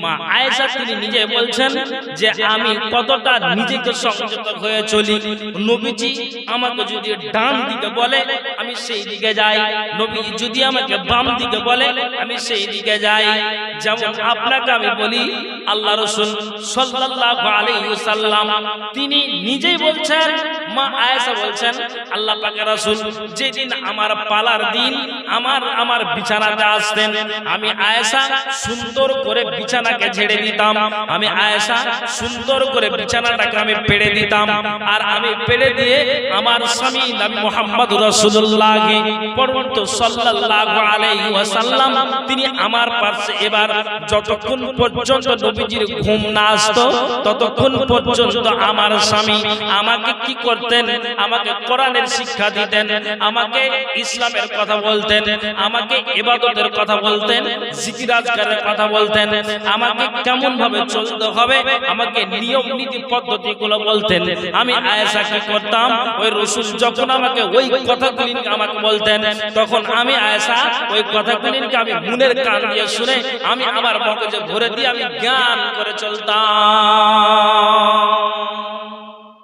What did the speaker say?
মা আয়েশা তিনি নিজে বলছেন যে আমি কতটা নিজেকে সংযত হয়ে চলি। নবীজি আমাকে যদি ডান দিকে বলে আমি সেই দিকে যাই, নবীজি যদি আমাকে বাম দিকে বলে আমি সেই দিকে যাই। যেমন আপনাকে আমি বলি আল্লাহ রাসূল সাল্লাল্লাহু আলাইহি ওয়াসাল্লাম তিনি নিজেই বলছেন, মা আয়েশা বলছেন আল্লাহ পাকের রাসূল যেদিন আমার পালার দিন আমার বিছানাতে আসতেন, আমি আয়েশা সুন্দর করে বিছানাকে ঝেড়ে দিতাম, আমি আয়েশা সুন্দর করে বিছানাটাকে আমি পেড়ে দিতাম, আর আমি পেড়ে দিয়ে আমার স্বামী নবী মুহাম্মদ রাসূলুল্লাহ পরন্ত সাল্লাল্লাহু আলাইহি ওয়াসাল্লাম তিনি আমার পাশে এবার যতক্ষণ পর্যন্ত নবীজির ঘুম না আসতো ততক্ষণ পর্যন্ত আমার স্বামী আমাকে কি করতেন, আমাকে কোরআনের শিক্ষা দিতেন, আমাকে ইসলামের কথা বলতেন, আমাকে ইবাদতের কথা বলতেন, জিকির আজকারের কথা বলতেন, আমাকে কেমন ভাবে চলতে হবে, আমাকে নিয়ম নীতি পদ্ধতিগুলো বলতেন। আমি আয়েশা কি করতাম, ওই রাসূল যখন আমাকে ওই কথাগুলি আমাকে বলতেন তখন আমি আয়েশা ওই কথাগুলিকে আমি মনের কান দিয়ে শুনে আমি আমার মগজে ভরে দিয়ে আমি জ্ঞান করে চলতাম।